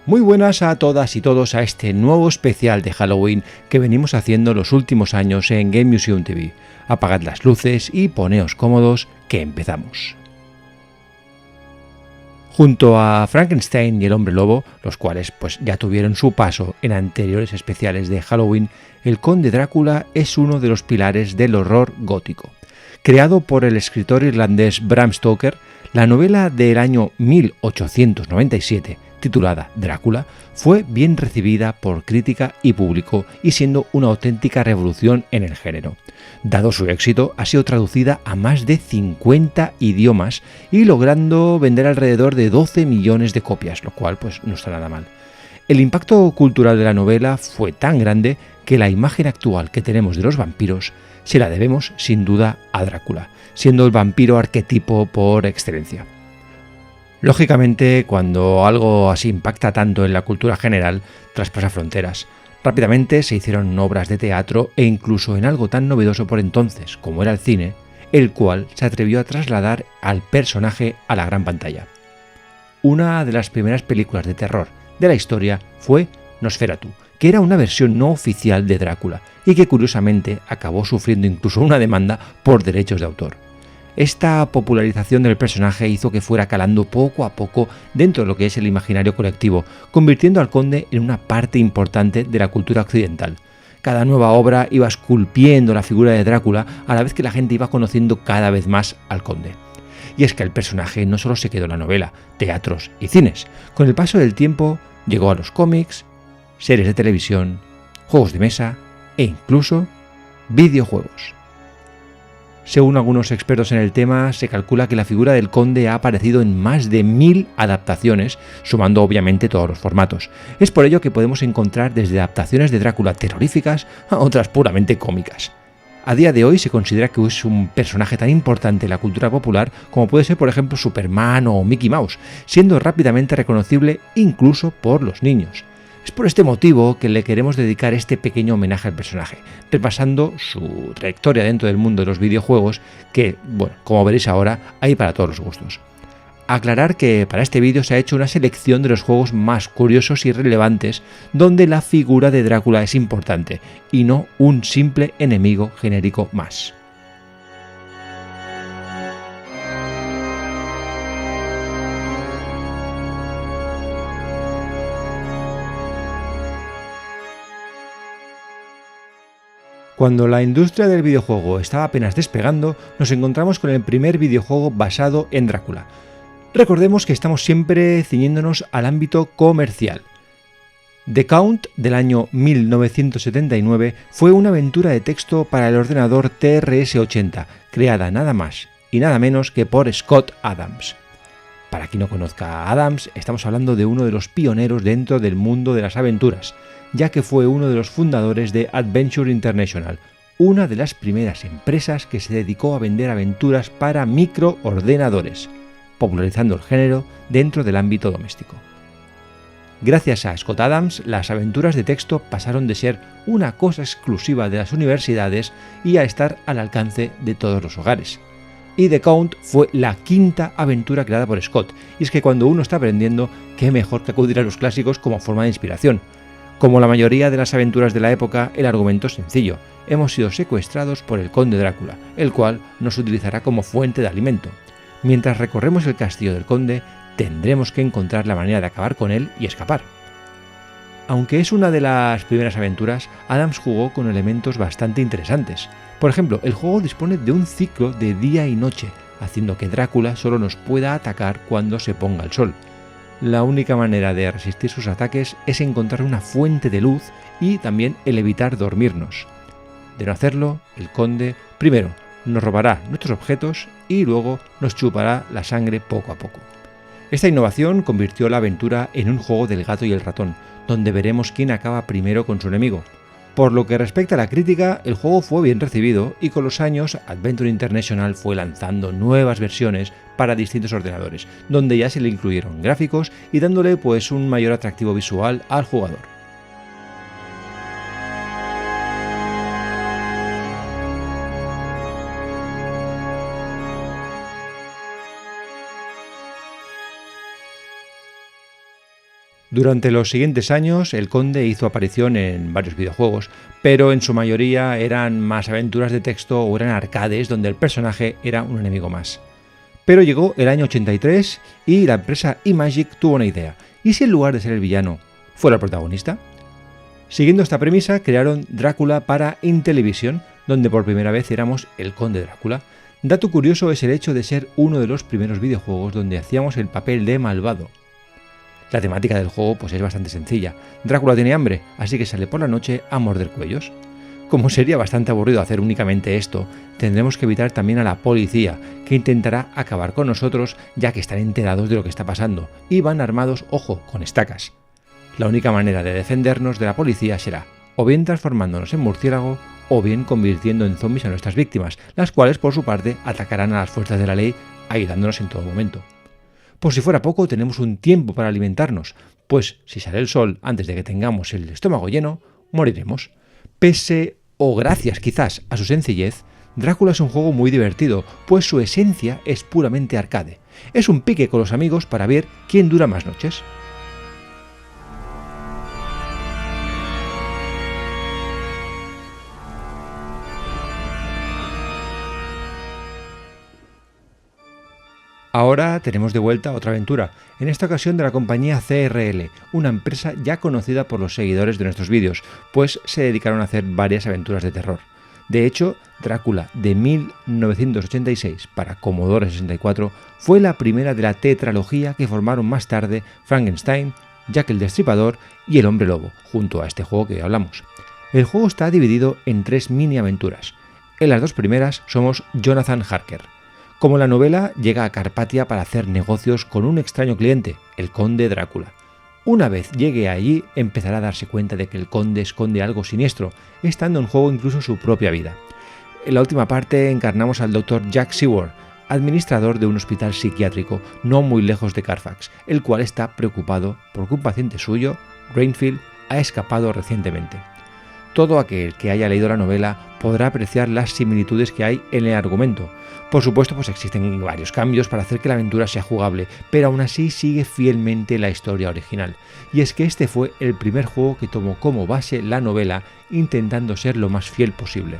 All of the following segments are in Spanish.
Muy buenas a todas y todos a este nuevo especial de Halloween que venimos haciendo los últimos años en Game Museum TV. Apagad las luces y poneos cómodos que empezamos. Junto a Frankenstein y el Hombre Lobo, los cuales ya tuvieron su paso en anteriores especiales de Halloween, el Conde Drácula es uno de los pilares del horror gótico. Creado por el escritor irlandés Bram Stoker, la novela del año 1897, titulada Drácula, fue bien recibida por crítica y público y siendo una auténtica revolución en el género. Dado su éxito, ha sido traducida a más de 50 idiomas y logrando vender alrededor de 12 millones de copias, lo cual no está nada mal. El impacto cultural de la novela fue tan grande que la imagen actual que tenemos de los vampiros se la debemos sin duda a Drácula, siendo el vampiro arquetipo por excelencia. Lógicamente, cuando algo así impacta tanto en la cultura general, traspasa fronteras. Rápidamente se hicieron obras de teatro e incluso en algo tan novedoso por entonces como era el cine, el cual se atrevió a trasladar al personaje a la gran pantalla. Una de las primeras películas de terror de la historia fue Nosferatu, que era una versión no oficial de Drácula y que curiosamente acabó sufriendo incluso una demanda por derechos de autor. Esta popularización del personaje hizo que fuera calando poco a poco dentro de lo que es el imaginario colectivo, convirtiendo al conde en una parte importante de la cultura occidental. Cada nueva obra iba esculpiendo la figura de Drácula a la vez que la gente iba conociendo cada vez más al conde. Y es que el personaje no solo se quedó en la novela, teatros y cines. Con el paso del tiempo llegó a los cómics, series de televisión, juegos de mesa e incluso videojuegos. Según algunos expertos en el tema, se calcula que la figura del conde ha aparecido en más de 1000 adaptaciones, sumando obviamente todos los formatos. Es por ello que podemos encontrar desde adaptaciones de Drácula terroríficas a otras puramente cómicas. A día de hoy se considera que es un personaje tan importante en la cultura popular como puede ser por ejemplo Superman o Mickey Mouse, siendo rápidamente reconocible incluso por los niños. Es por este motivo que le queremos dedicar este pequeño homenaje al personaje, repasando su trayectoria dentro del mundo de los videojuegos que, como veréis ahora, hay para todos los gustos. Aclarar que para este vídeo se ha hecho una selección de los juegos más curiosos y relevantes donde la figura de Drácula es importante y no un simple enemigo genérico más. Cuando la industria del videojuego estaba apenas despegando, nos encontramos con el primer videojuego basado en Drácula. Recordemos que estamos siempre ciñéndonos al ámbito comercial. The Count, del año 1979, fue una aventura de texto para el ordenador TRS-80, creada nada más y nada menos que por Scott Adams. Para quien no conozca a Adams, estamos hablando de uno de los pioneros dentro del mundo de las aventuras, ya que fue uno de los fundadores de Adventure International, una de las primeras empresas que se dedicó a vender aventuras para microordenadores, popularizando el género dentro del ámbito doméstico. Gracias a Scott Adams, las aventuras de texto pasaron de ser una cosa exclusiva de las universidades y a estar al alcance de todos los hogares. Y The Count fue la quinta aventura creada por Scott, y es que cuando uno está aprendiendo, qué mejor que acudir a los clásicos como forma de inspiración. Como la mayoría de las aventuras de la época, el argumento es sencillo. Hemos sido secuestrados por el conde Drácula, el cual nos utilizará como fuente de alimento. Mientras recorremos el castillo del conde, tendremos que encontrar la manera de acabar con él y escapar. Aunque es una de las primeras aventuras, Adams jugó con elementos bastante interesantes. Por ejemplo, el juego dispone de un ciclo de día y noche, haciendo que Drácula solo nos pueda atacar cuando se ponga el sol. La única manera de resistir sus ataques es encontrar una fuente de luz y también el evitar dormirnos. De no hacerlo, el conde primero nos robará nuestros objetos y luego nos chupará la sangre poco a poco. Esta innovación convirtió la aventura en un juego del gato y el ratón, donde veremos quién acaba primero con su enemigo. Por lo que respecta a la crítica, el juego fue bien recibido y con los años Adventure International fue lanzando nuevas versiones para distintos ordenadores, donde ya se le incluyeron gráficos y dándole un mayor atractivo visual al jugador. Durante los siguientes años, el Conde hizo aparición en varios videojuegos, pero en su mayoría eran más aventuras de texto o eran arcades donde el personaje era un enemigo más. Pero llegó el año 83 y la empresa Imagic tuvo una idea. ¿Y si en lugar de ser el villano fuera el protagonista? Siguiendo esta premisa, crearon Drácula para Intellivision, donde por primera vez éramos el Conde Drácula. Dato curioso es el hecho de ser uno de los primeros videojuegos donde hacíamos el papel de malvado. La temática del juego pues es bastante sencilla. Drácula tiene hambre, así que sale por la noche a morder cuellos. Como sería bastante aburrido hacer únicamente esto, tendremos que evitar también a la policía, que intentará acabar con nosotros ya que están enterados de lo que está pasando, y van armados, ojo, con estacas. La única manera de defendernos de la policía será o bien transformándonos en murciélago o bien convirtiendo en zombies a nuestras víctimas, las cuales por su parte atacarán a las fuerzas de la ley ayudándonos en todo momento. Por si fuera poco, tenemos un tiempo para alimentarnos, pues si sale el sol antes de que tengamos el estómago lleno, moriremos. Pese o gracias quizás a su sencillez, Drácula es un juego muy divertido, pues su esencia es puramente arcade. Es un pique con los amigos para ver quién dura más noches. Ahora tenemos de vuelta otra aventura, en esta ocasión de la compañía CRL, una empresa ya conocida por los seguidores de nuestros vídeos, pues se dedicaron a hacer varias aventuras de terror. De hecho, Drácula de 1986 para Commodore 64 fue la primera de la tetralogía que formaron más tarde Frankenstein, Jack el Destripador y El Hombre Lobo, junto a este juego que hablamos. El juego está dividido en 3 mini aventuras. En las 2 primeras somos Jonathan Harker. Como la novela, llega a Carpatia para hacer negocios con un extraño cliente, el Conde Drácula. Una vez llegue allí, empezará a darse cuenta de que el Conde esconde algo siniestro, estando en juego incluso su propia vida. En la última parte encarnamos al Dr. Jack Seward, administrador de un hospital psiquiátrico no muy lejos de Carfax, el cual está preocupado porque un paciente suyo, Rainfield, ha escapado recientemente. Todo aquel que haya leído la novela podrá apreciar las similitudes que hay en el argumento. Por supuesto, pues existen varios cambios para hacer que la aventura sea jugable, pero aún así sigue fielmente la historia original. Y es que este fue el primer juego que tomó como base la novela, intentando ser lo más fiel posible.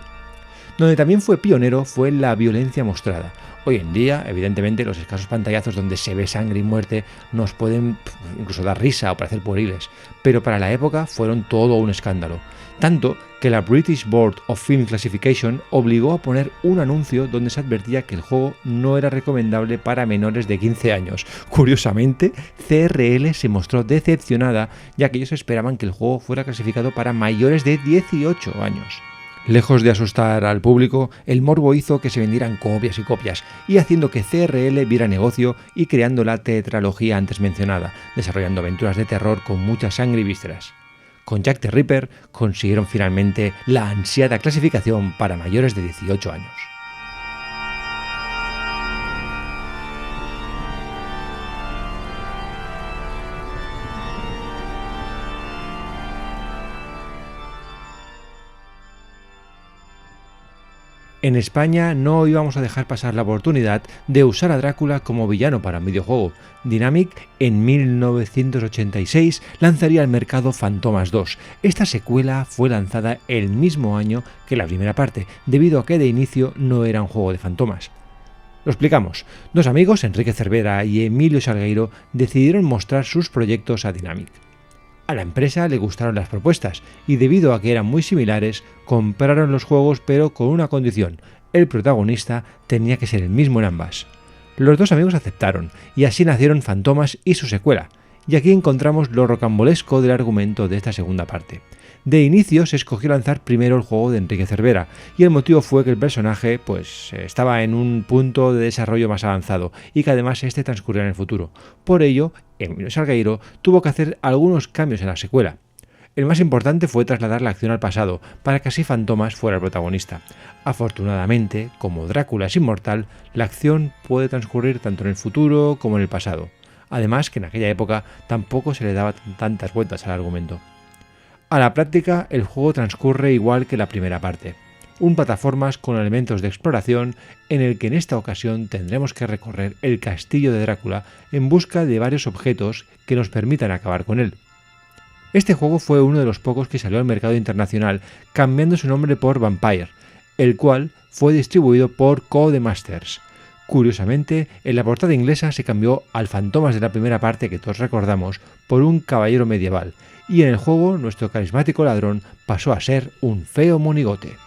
Donde también fue pionero fue en la violencia mostrada. Hoy en día, evidentemente, los escasos pantallazos donde se ve sangre y muerte nos pueden incluso dar risa o parecer pueriles, pero para la época fueron todo un escándalo. Tanto que la British Board of Film Classification obligó a poner un anuncio donde se advertía que el juego no era recomendable para menores de 15 años. Curiosamente, CRL se mostró decepcionada, ya que ellos esperaban que el juego fuera clasificado para mayores de 18 años. Lejos de asustar al público, el morbo hizo que se vendieran copias y copias, y haciendo que CRL viera negocio y creando la tetralogía antes mencionada, desarrollando aventuras de terror con mucha sangre y vísceras. Con Jack the Ripper consiguieron finalmente la ansiada clasificación para mayores de 18 años. En España no íbamos a dejar pasar la oportunidad de usar a Drácula como villano para un videojuego. Dynamic en 1986 lanzaría al mercado Fantomas 2. Esta secuela fue lanzada el mismo año que la primera parte, debido a que de inicio no era un juego de fantomas. Lo explicamos. Dos amigos, Enrique Cervera y Emilio Salgueiro, decidieron mostrar sus proyectos a Dynamic. A la empresa le gustaron las propuestas y debido a que eran muy similares, compraron los juegos pero con una condición: el protagonista tenía que ser el mismo en ambas. Los dos amigos aceptaron y así nacieron Fantomas y su secuela, y aquí encontramos lo rocambolesco del argumento de esta segunda parte. De inicio se escogió lanzar primero el juego de Enrique Cervera, y el motivo fue que el personaje estaba en un punto de desarrollo más avanzado y que además este transcurría en el futuro. Por ello, Emilio Salgueiro tuvo que hacer algunos cambios en la secuela. El más importante fue trasladar la acción al pasado, para que así Fantomas fuera el protagonista. Afortunadamente, como Drácula es inmortal, la acción puede transcurrir tanto en el futuro como en el pasado. Además que en aquella época tampoco se le daba tantas vueltas al argumento. A la práctica, el juego transcurre igual que la primera parte. Un plataformas con elementos de exploración en el que en esta ocasión tendremos que recorrer el castillo de Drácula en busca de varios objetos que nos permitan acabar con él. Este juego fue uno de los pocos que salió al mercado internacional, cambiando su nombre por Vampire, el cual fue distribuido por Codemasters. Curiosamente, en la portada inglesa se cambió al Fantomas de la primera parte que todos recordamos por un caballero medieval, y en el juego nuestro carismático ladrón pasó a ser un feo monigote.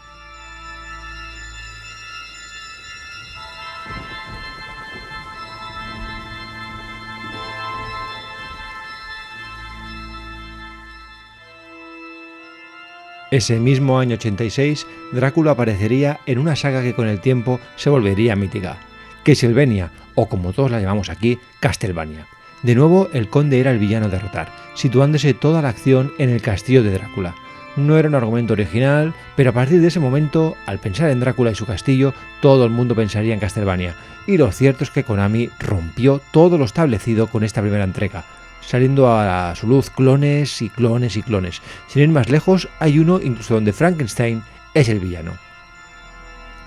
Ese mismo año 86, Drácula aparecería en una saga que con el tiempo se volvería mítica, Castlevania, o como todos la llamamos aquí, Castlevania. De nuevo, el conde era el villano a derrotar, situándose toda la acción en el castillo de Drácula. No era un argumento original, pero a partir de ese momento, al pensar en Drácula y su castillo, todo el mundo pensaría en Castlevania, y lo cierto es que Konami rompió todo lo establecido con esta primera entrega, saliendo a su luz clones y clones y clones. Sin ir más lejos, hay uno incluso donde Frankenstein es el villano.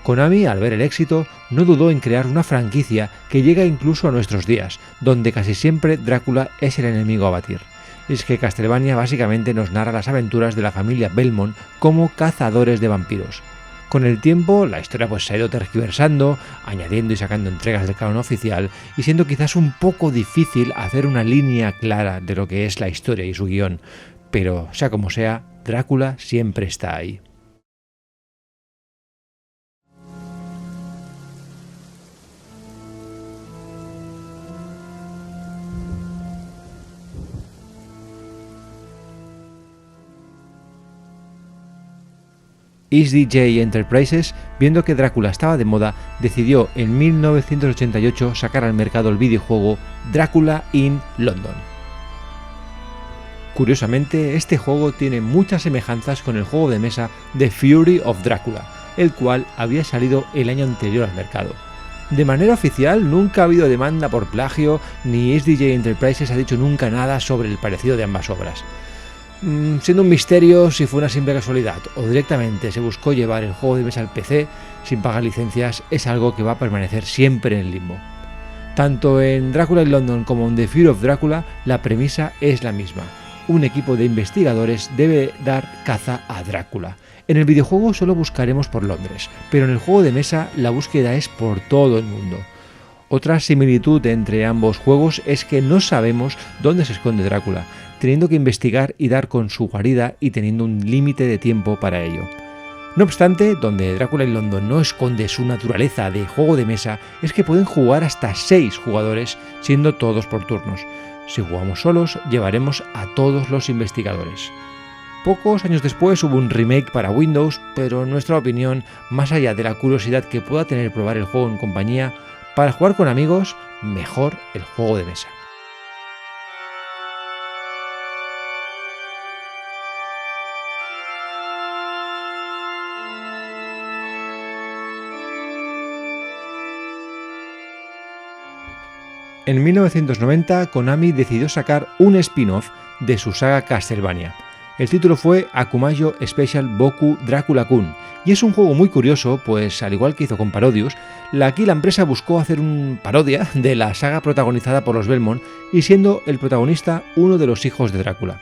Konami, al ver el éxito, no dudó en crear una franquicia que llega incluso a nuestros días, donde casi siempre Drácula es el enemigo a batir. Y es que Castlevania básicamente nos narra las aventuras de la familia Belmont como cazadores de vampiros. Con el tiempo, la historia se ha ido tergiversando, añadiendo y sacando entregas del canon oficial, y siendo quizás un poco difícil hacer una línea clara de lo que es la historia y su guión. Pero, sea como sea, Drácula siempre está ahí. SDJ Enterprises, viendo que Drácula estaba de moda, decidió en 1988 sacar al mercado el videojuego Drácula in London. Curiosamente, este juego tiene muchas semejanzas con el juego de mesa The Fury of Dracula, el cual había salido el año anterior al mercado. De manera oficial, nunca ha habido demanda por plagio, ni SDJ Enterprises ha dicho nunca nada sobre el parecido de ambas obras. Siendo un misterio si fue una simple casualidad o directamente se buscó llevar el juego de mesa al PC sin pagar licencias, es algo que va a permanecer siempre en el limbo. Tanto en Drácula in London como en The Fear of Drácula, la premisa es la misma. Un equipo de investigadores debe dar caza a Drácula. En el videojuego solo buscaremos por Londres, pero en el juego de mesa la búsqueda es por todo el mundo. Otra similitud entre ambos juegos es que no sabemos dónde se esconde Drácula, teniendo que investigar y dar con su guarida y teniendo un límite de tiempo para ello. No obstante, donde Drácula in London no esconde su naturaleza de juego de mesa es que pueden jugar hasta 6 jugadores, siendo todos por turnos. Si jugamos solos, llevaremos a todos los investigadores. Pocos años después hubo un remake para Windows, pero en nuestra opinión, más allá de la curiosidad que pueda tener probar el juego en compañía, para jugar con amigos, mejor el juego de mesa. En 1990, Konami decidió sacar un spin-off de su saga Castlevania. El título fue Akumayo Special Boku Dracula-kun, y es un juego muy curioso, pues al igual que hizo con Parodius, aquí la empresa buscó hacer una parodia de la saga protagonizada por los Belmont y siendo el protagonista uno de los hijos de Drácula.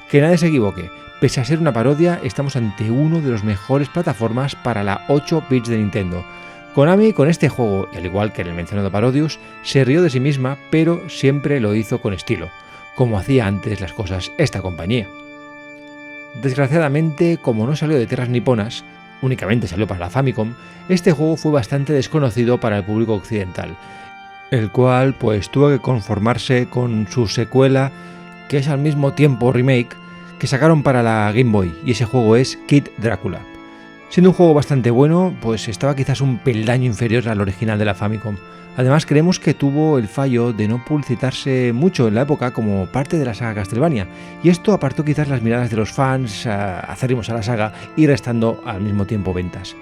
Que nadie se equivoque, pese a ser una parodia, estamos ante uno de los mejores plataformas para la 8 bits de Nintendo. Konami con este juego, y al igual que en el mencionado Parodius, se rió de sí misma, pero siempre lo hizo con estilo, como hacía antes las cosas esta compañía. Desgraciadamente, como no salió de tierras niponas, únicamente salió para la Famicom, este juego fue bastante desconocido para el público occidental, el cual tuvo que conformarse con su secuela, que es al mismo tiempo remake, que sacaron para la Game Boy, y ese juego es Kid Drácula. Siendo un juego bastante bueno, estaba quizás un peldaño inferior al original de la Famicom. Además, creemos que tuvo el fallo de no publicitarse mucho en la época como parte de la saga Castlevania, y esto apartó quizás las miradas de los fans acérrimos a la saga y restando al mismo tiempo ventas.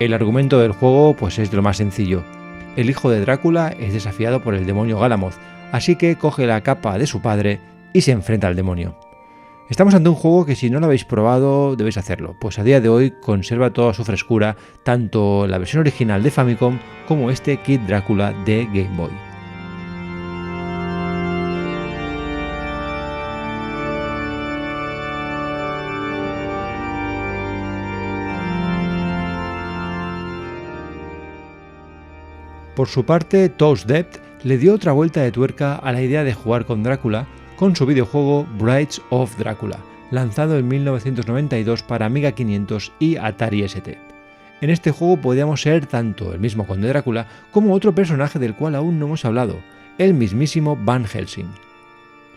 El argumento del juego es de lo más sencillo. El hijo de Drácula es desafiado por el demonio Galamoth, así que coge la capa de su padre y se enfrenta al demonio. Estamos ante un juego que si no lo habéis probado debéis hacerlo, pues a día de hoy conserva toda su frescura, tanto la versión original de Famicom como este Kid Drácula de Game Boy. Por su parte, Toast Dept le dio otra vuelta de tuerca a la idea de jugar con Drácula con su videojuego Brides of Drácula, lanzado en 1992 para Amiga 500 y Atari ST. En este juego podíamos ser tanto el mismo Conde Drácula como otro personaje del cual aún no hemos hablado, el mismísimo Van Helsing.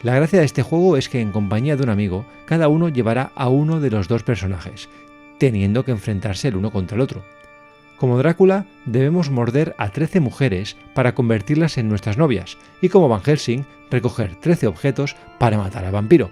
La gracia de este juego es que en compañía de un amigo, cada uno llevará a uno de los dos personajes, teniendo que enfrentarse el uno contra el otro. Como Drácula, debemos morder a 13 mujeres para convertirlas en nuestras novias, y como Van Helsing, recoger 13 objetos para matar al vampiro.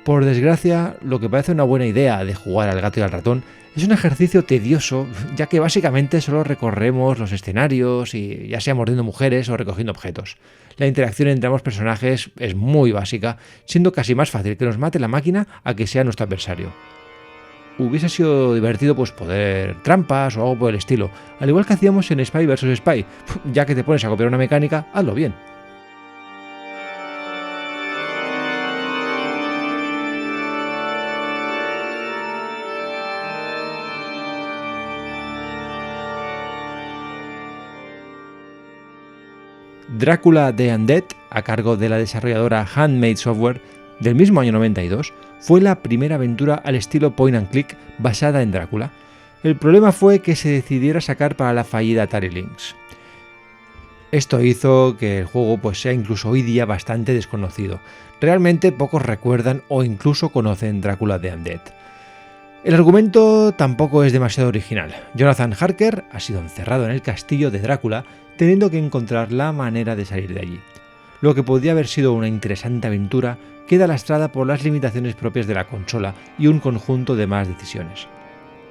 Por desgracia, lo que parece una buena idea de jugar al gato y al ratón es un ejercicio tedioso, ya que básicamente solo recorremos los escenarios, y ya sea mordiendo mujeres o recogiendo objetos. La interacción entre ambos personajes es muy básica, siendo casi más fácil que nos mate la máquina a que sea nuestro adversario. Hubiese sido divertido pues poder trampas o algo por el estilo, al igual que hacíamos en Spy vs Spy, ya que te pones a copiar una mecánica, hazlo bien. Drácula The Undead, a cargo de la desarrolladora Handmade Software, del mismo año 92, fue la primera aventura al estilo point and click basada en Drácula. El problema fue que se decidiera sacar para la fallida Atari Lynx. Esto hizo que el juego pues, sea incluso hoy día bastante desconocido. Realmente pocos recuerdan o incluso conocen Drácula The Undead. El argumento tampoco es demasiado original. Jonathan Harker ha sido encerrado en el castillo de Drácula, teniendo que encontrar la manera de salir de allí. Lo que podría haber sido una interesante aventura queda lastrada por las limitaciones propias de la consola y un conjunto de más decisiones.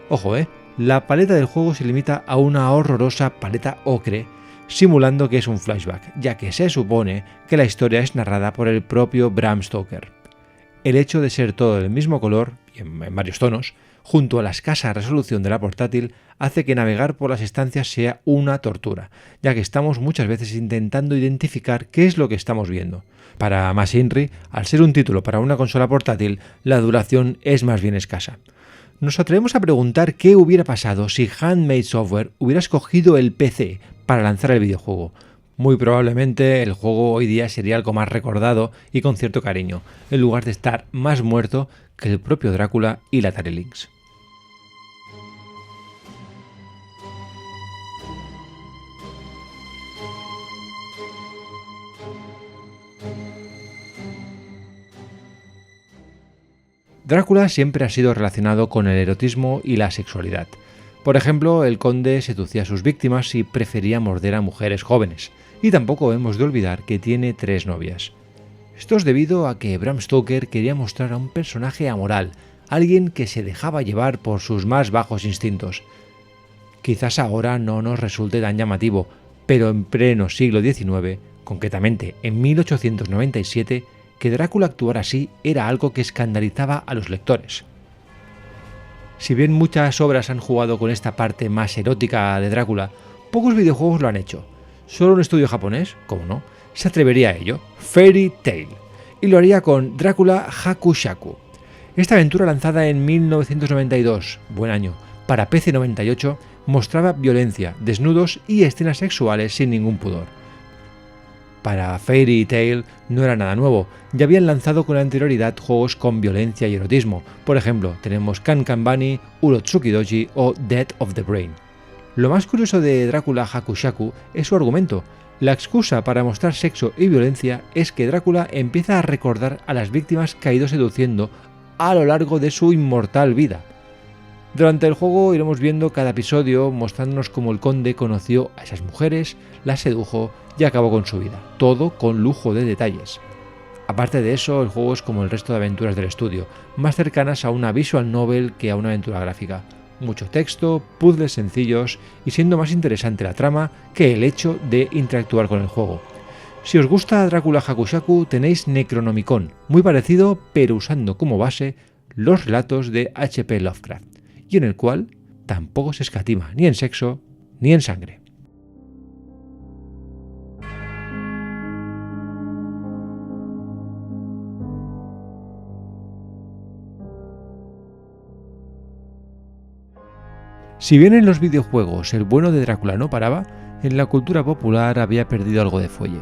Ojo, la paleta del juego se limita a una horrorosa paleta ocre, simulando que es un flashback, ya que se supone que la historia es narrada por el propio Bram Stoker. El hecho de ser todo del mismo color, y en varios tonos, junto a la escasa resolución de la portátil, hace que navegar por las estancias sea una tortura, ya que estamos muchas veces intentando identificar qué es lo que estamos viendo. Para más INRI, al ser un título para una consola portátil, la duración es más bien escasa. Nos atrevemos a preguntar qué hubiera pasado si Handmade Software hubiera escogido el PC para lanzar el videojuego. Muy probablemente el juego hoy día sería algo más recordado y con cierto cariño, en lugar de estar más muerto que el propio Drácula y la Atari Lynx. Drácula siempre ha sido relacionado con el erotismo y la sexualidad. Por ejemplo, el conde seducía a sus víctimas y prefería morder a mujeres jóvenes. Y tampoco hemos de olvidar que tiene 3 novias. Esto es debido a que Bram Stoker quería mostrar a un personaje amoral, alguien que se dejaba llevar por sus más bajos instintos. Quizás ahora no nos resulte tan llamativo, pero en pleno siglo XIX, concretamente en 1897, que Drácula actuara así era algo que escandalizaba a los lectores. Si bien muchas obras han jugado con esta parte más erótica de Drácula, pocos videojuegos lo han hecho. Solo un estudio japonés, como no, se atrevería a ello, Fairy Tail, y lo haría con Drácula Hakushaku. Esta aventura lanzada en 1992, buen año, para PC 98, mostraba violencia, desnudos y escenas sexuales sin ningún pudor. Para Fairy Tail no era nada nuevo, ya habían lanzado con anterioridad juegos con violencia y erotismo. Por ejemplo, tenemos Kankan Bunny, Urotsuki Doji o Death of the Brain. Lo más curioso de Drácula Hakushaku es su argumento. La excusa para mostrar sexo y violencia es que Drácula empieza a recordar a las víctimas que ha ido seduciendo a lo largo de su inmortal vida. Durante el juego iremos viendo cada episodio mostrándonos cómo el conde conoció a esas mujeres, las sedujo y acabó con su vida, todo con lujo de detalles. Aparte de eso, el juego es como el resto de aventuras del estudio, más cercanas a una visual novel que a una aventura gráfica. Mucho texto, puzzles sencillos y siendo más interesante la trama que el hecho de interactuar con el juego. Si os gusta Drácula Hakushaku tenéis Necronomicon, muy parecido pero usando como base los relatos de H.P. Lovecraft, y en el cual tampoco se escatima ni en sexo ni en sangre. Si bien en los videojuegos el bueno de Drácula no paraba, en la cultura popular había perdido algo de fuelle.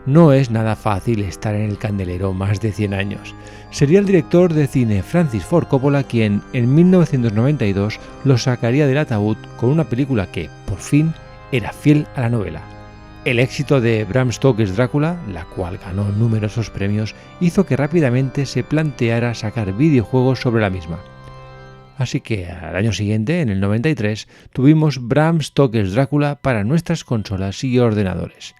No es nada fácil estar en el candelero más de 100 años. Sería el director de cine Francis Ford Coppola quien en 1992 lo sacaría del ataúd con una película que, por fin, era fiel a la novela. El éxito de Bram Stoker's Drácula, la cual ganó numerosos premios, hizo que rápidamente se planteara sacar videojuegos sobre la misma. Así que al año siguiente, en el 93, tuvimos Bram Stoker's Drácula para nuestras consolas y ordenadores.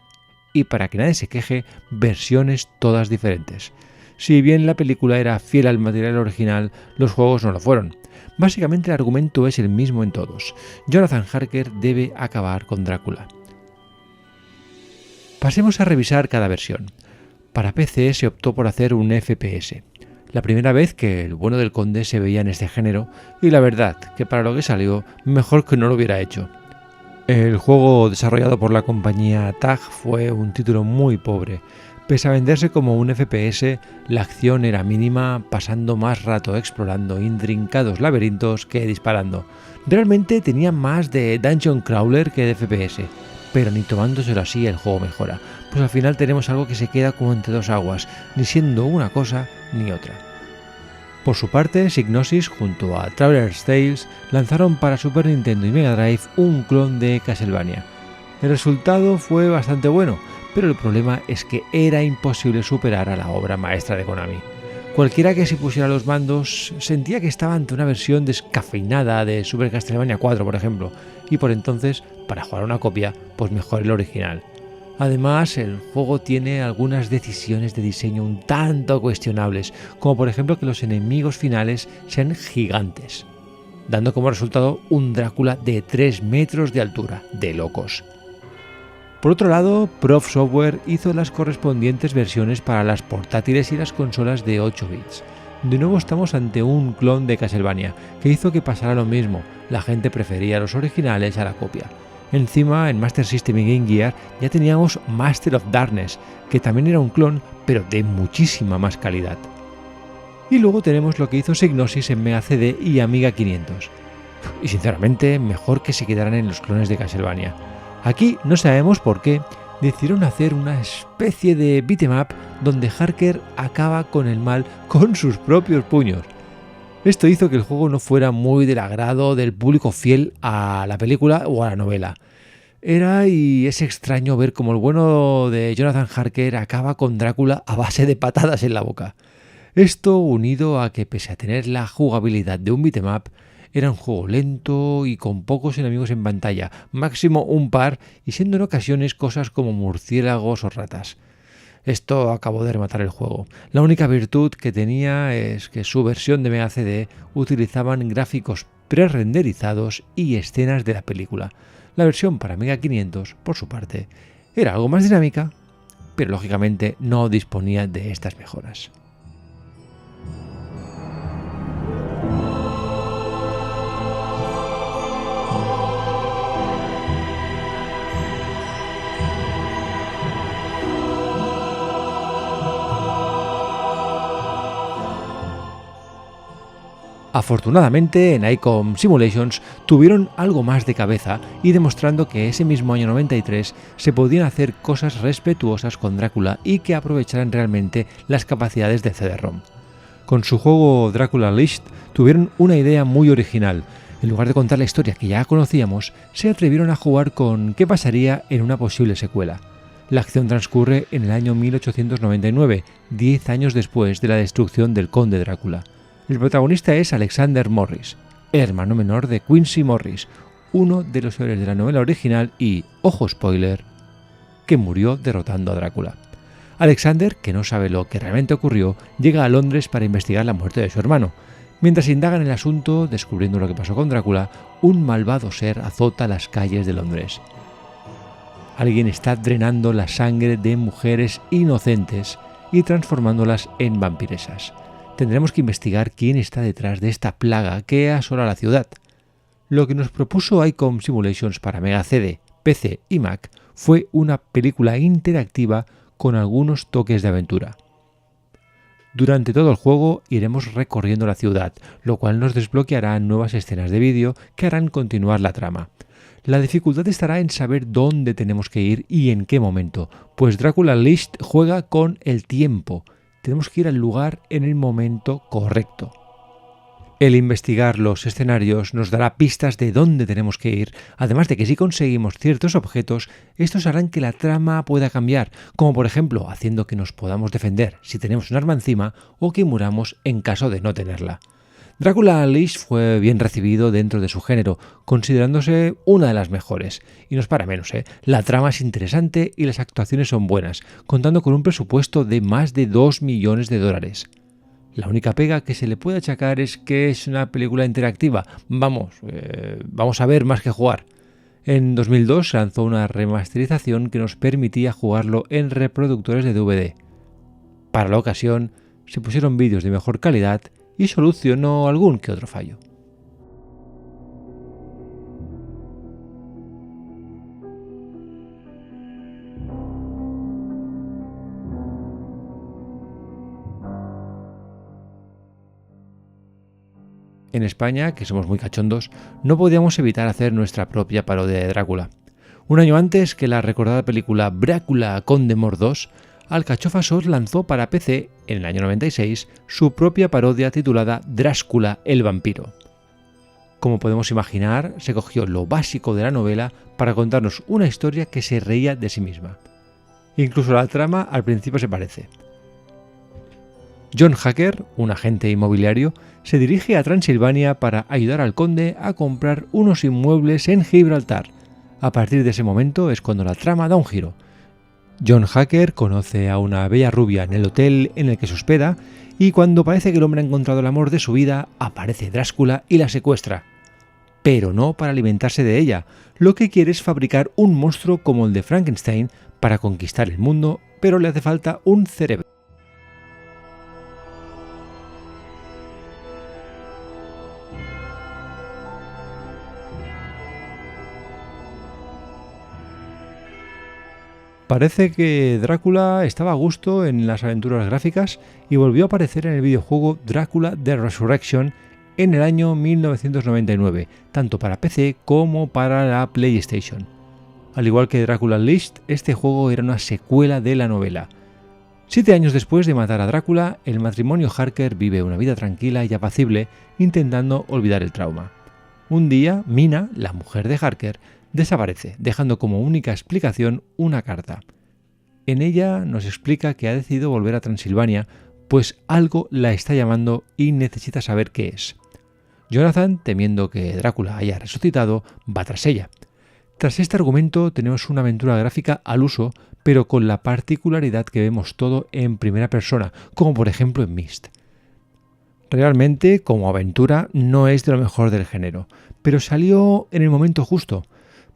Y para que nadie se queje, versiones todas diferentes. Si bien la película era fiel al material original, los juegos no lo fueron. Básicamente el argumento es el mismo en todos. Jonathan Harker debe acabar con Drácula. Pasemos a revisar cada versión. Para PC se optó por hacer un FPS. La primera vez que el bueno del conde se veía en este género, y la verdad que para lo que salió, mejor que no lo hubiera hecho. El juego desarrollado por la compañía TAG fue un título muy pobre. Pese a venderse como un FPS, la acción era mínima, pasando más rato explorando intrincados laberintos que disparando. Realmente tenía más de Dungeon Crawler que de FPS, pero ni tomándoselo así el juego mejora, pues al final tenemos algo que se queda como entre dos aguas, ni siendo una cosa ni otra. Por su parte, Psygnosis junto a Traveler's Tales lanzaron para Super Nintendo y Mega Drive un clon de Castlevania. El resultado fue bastante bueno, pero el problema es que era imposible superar a la obra maestra de Konami. Cualquiera que se pusiera los mandos sentía que estaba ante una versión descafeinada de Super Castlevania 4, por ejemplo, y por entonces, para jugar una copia, pues mejor el original. Además, el juego tiene algunas decisiones de diseño un tanto cuestionables, como por ejemplo que los enemigos finales sean gigantes, dando como resultado un Drácula de 3 metros de altura, de locos. Por otro lado, Prof Software hizo las correspondientes versiones para las portátiles y las consolas de 8 bits. De nuevo estamos ante un clon de Castlevania, que hizo que pasara lo mismo, la gente prefería los originales a la copia. Encima, en Master System y Game Gear ya teníamos Master of Darkness, que también era un clon, pero de muchísima más calidad. Y luego tenemos lo que hizo Psygnosis en Mega CD y Amiga 500. Y sinceramente, mejor que se quedaran en los clones de Castlevania. Aquí, no sabemos por qué, decidieron hacer una especie de beat'em up donde Harker acaba con el mal con sus propios puños. Esto hizo que el juego no fuera muy del agrado del público fiel a la película o a la novela. Era y es extraño ver cómo el bueno de Jonathan Harker acaba con Drácula a base de patadas en la boca. Esto unido a que pese a tener la jugabilidad de un beat'em up, era un juego lento y con pocos enemigos en pantalla, máximo un par y siendo en ocasiones cosas como murciélagos o ratas. Esto acabó de rematar el juego. La única virtud que tenía es que su versión de Mega CD utilizaban gráficos pre-renderizados y escenas de la película. La versión para Mega 500, por su parte, era algo más dinámica, pero lógicamente no disponía de estas mejoras. Afortunadamente, en ICOM Simulations tuvieron algo más de cabeza y demostrando que ese mismo año 93 se podían hacer cosas respetuosas con Drácula y que aprovecharan realmente las capacidades de CD-ROM. Con su juego Dracula Unleashed tuvieron una idea muy original. En lugar de contar la historia que ya conocíamos, se atrevieron a jugar con qué pasaría en una posible secuela. La acción transcurre en el año 1899, 10 años después de la destrucción del Conde Drácula. El protagonista es Alexander Morris, hermano menor de Quincy Morris, uno de los héroes de la novela original y, ojo spoiler, que murió derrotando a Drácula. Alexander, que no sabe lo que realmente ocurrió, llega a Londres para investigar la muerte de su hermano. Mientras indagan el asunto, descubriendo lo que pasó con Drácula, un malvado ser azota las calles de Londres. Alguien está drenando la sangre de mujeres inocentes y transformándolas en vampiresas. Tendremos que investigar quién está detrás de esta plaga que asola la ciudad. Lo que nos propuso ICOM Simulations para Mega CD, PC y Mac fue una película interactiva con algunos toques de aventura. Durante todo el juego iremos recorriendo la ciudad, lo cual nos desbloqueará nuevas escenas de vídeo que harán continuar la trama. La dificultad estará en saber dónde tenemos que ir y en qué momento, pues Dracula Unleashed juega con el tiempo. Tenemos que ir al lugar en el momento correcto. El investigar los escenarios nos dará pistas de dónde tenemos que ir, además de que si conseguimos ciertos objetos, estos harán que la trama pueda cambiar, como por ejemplo haciendo que nos podamos defender si tenemos un arma encima o que muramos en caso de no tenerla. Dracula Unleashed fue bien recibido dentro de su género, considerándose una de las mejores. Y no es para menos, La trama es interesante y las actuaciones son buenas, contando con un presupuesto de más de $2 millones. La única pega que se le puede achacar es que es una película interactiva. Vamos a ver más que jugar. En 2002 se lanzó una remasterización que nos permitía jugarlo en reproductores de DVD. Para la ocasión se pusieron vídeos de mejor calidad y solucionó algún que otro fallo. En España, que somos muy cachondos, no podíamos evitar hacer nuestra propia parodia de Drácula. Un año antes que la recordada película Brácula Conde Mordós, Alcachofa Sos lanzó para PC, en el año 96, su propia parodia titulada Dráscula el vampiro. Como podemos imaginar, se cogió lo básico de la novela para contarnos una historia que se reía de sí misma. Incluso la trama al principio se parece. John Hacker, un agente inmobiliario, se dirige a Transilvania para ayudar al conde a comprar unos inmuebles en Gibraltar. A partir de ese momento es cuando la trama da un giro. John Hacker conoce a una bella rubia en el hotel en el que se hospeda y cuando parece que el hombre ha encontrado el amor de su vida, aparece Drácula y la secuestra. Pero no para alimentarse de ella, lo que quiere es fabricar un monstruo como el de Frankenstein para conquistar el mundo, pero le hace falta un cerebro. Parece que Drácula estaba a gusto en las aventuras gráficas y volvió a aparecer en el videojuego Drácula The Resurrection en el año 1999, tanto para PC como para la PlayStation. Al igual que Drácula Unleashed, este juego era una secuela de la novela. 7 años después de matar a Drácula, el matrimonio Harker vive una vida tranquila y apacible, intentando olvidar el trauma. Un día, Mina, la mujer de Harker, desaparece, dejando como única explicación una carta. En ella nos explica que ha decidido volver a Transilvania, pues algo la está llamando y necesita saber qué es. Jonathan, temiendo que Drácula haya resucitado, va tras ella. Tras este argumento tenemos una aventura gráfica al uso, pero con la particularidad que vemos todo en primera persona, como por ejemplo en Myst. Realmente, como aventura, no es de lo mejor del género, pero salió en el momento justo.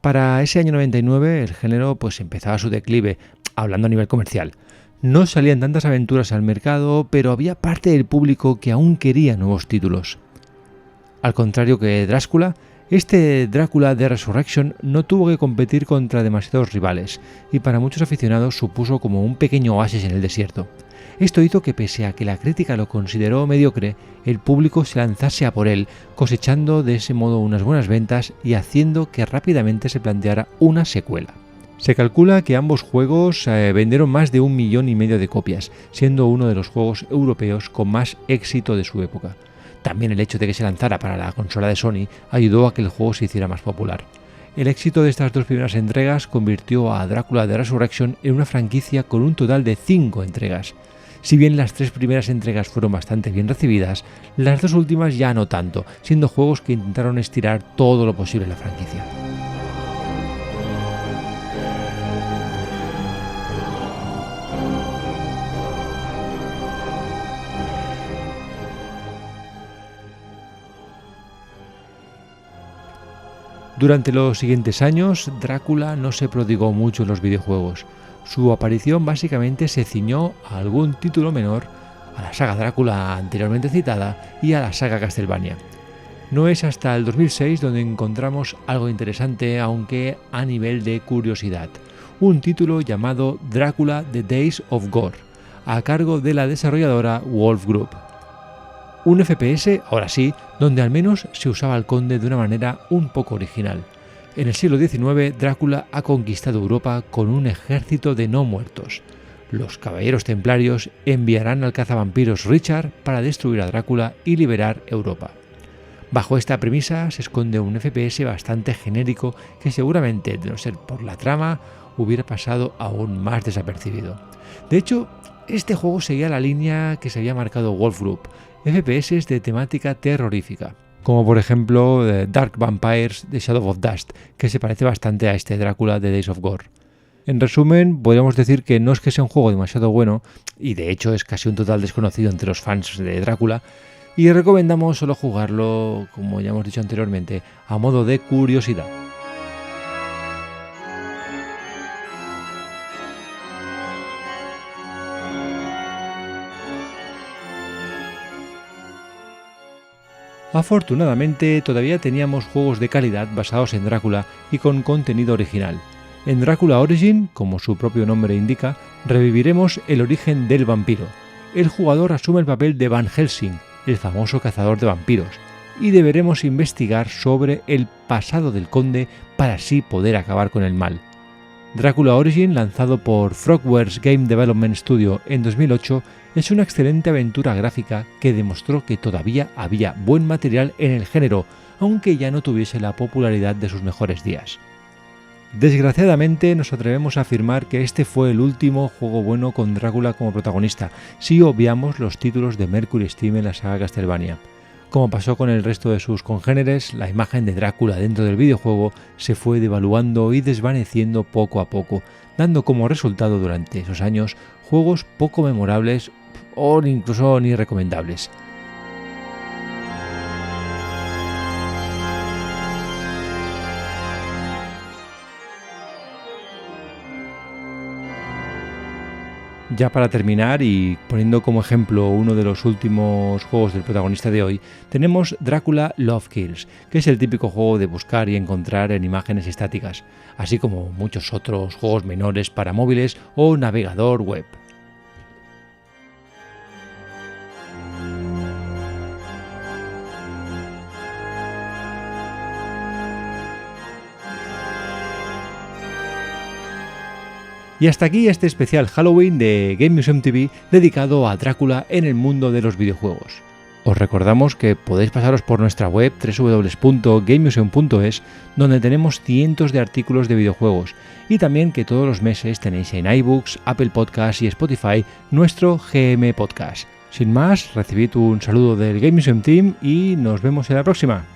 Para ese año 99 el género empezaba su declive, hablando a nivel comercial. No salían tantas aventuras al mercado, pero había parte del público que aún quería nuevos títulos. Al contrario que Drácula, este Drácula The Resurrection no tuvo que competir contra demasiados rivales y para muchos aficionados supuso como un pequeño oasis en el desierto. Esto hizo que pese a que la crítica lo consideró mediocre, el público se lanzase a por él, cosechando de ese modo unas buenas ventas y haciendo que rápidamente se planteara una secuela. Se calcula que ambos juegos vendieron más de 1,5 millones de copias, siendo uno de los juegos europeos con más éxito de su época. También el hecho de que se lanzara para la consola de Sony ayudó a que el juego se hiciera más popular. El éxito de estas dos primeras entregas convirtió a Drácula The Resurrection en una franquicia con un total de 5 entregas. Si bien las 3 primeras entregas fueron bastante bien recibidas, las 2 últimas ya no tanto, siendo juegos que intentaron estirar todo lo posible la franquicia. Durante los siguientes años, Drácula no se prodigó mucho en los videojuegos. Su aparición básicamente se ciñó a algún título menor, a la saga Drácula anteriormente citada y a la saga Castlevania. No es hasta el 2006 donde encontramos algo interesante, aunque a nivel de curiosidad. Un título llamado Drácula The Days of Gore. a cargo de la desarrolladora Wolf Group. Un FPS, ahora sí, donde al menos se usaba al conde de una manera un poco original. En el siglo XIX, Drácula ha conquistado Europa con un ejército de no muertos. Los caballeros templarios enviarán al cazavampiros Richard para destruir a Drácula y liberar Europa. Bajo esta premisa se esconde un FPS bastante genérico que seguramente, de no ser por la trama, hubiera pasado aún más desapercibido. De hecho, este juego seguía la línea que se había marcado Wolf Group, FPS de temática terrorífica, como por ejemplo Dark Vampires de Shadow of Dust, que se parece bastante a este Drácula de Days of Gore. En resumen, podríamos decir que no es que sea un juego demasiado bueno, y de hecho es casi un total desconocido entre los fans de Drácula, y recomendamos solo jugarlo, como ya hemos dicho anteriormente, a modo de curiosidad. Afortunadamente, todavía teníamos juegos de calidad basados en Drácula y con contenido original. En Drácula Origin, como su propio nombre indica, reviviremos el origen del vampiro. El jugador asume el papel de Van Helsing, el famoso cazador de vampiros, y deberemos investigar sobre el pasado del conde para así poder acabar con el mal. Drácula Origin, lanzado por Frogwares Game Development Studio en 2008, es una excelente aventura gráfica que demostró que todavía había buen material en el género, aunque ya no tuviese la popularidad de sus mejores días. Desgraciadamente nos atrevemos a afirmar que este fue el último juego bueno con Drácula como protagonista, si obviamos los títulos de Mercury Steam en la saga Castlevania. Como pasó con el resto de sus congéneres, la imagen de Drácula dentro del videojuego se fue devaluando y desvaneciendo poco a poco, dando como resultado durante esos años juegos poco memorables o incluso ni recomendables. Ya para terminar y poniendo como ejemplo uno de los últimos juegos del protagonista de hoy, tenemos Drácula Love Kills, que es el típico juego de buscar y encontrar en imágenes estáticas, así como muchos otros juegos menores para móviles o navegador web. Y hasta aquí este especial Halloween de Game Museum TV dedicado a Drácula en el mundo de los videojuegos. Os recordamos que podéis pasaros por nuestra web www.gamemuseum.es, donde tenemos cientos de artículos de videojuegos, y también que todos los meses tenéis en iBooks, Apple Podcasts y Spotify nuestro GM Podcast. Sin más, recibid un saludo del Game Museum Team y nos vemos en la próxima.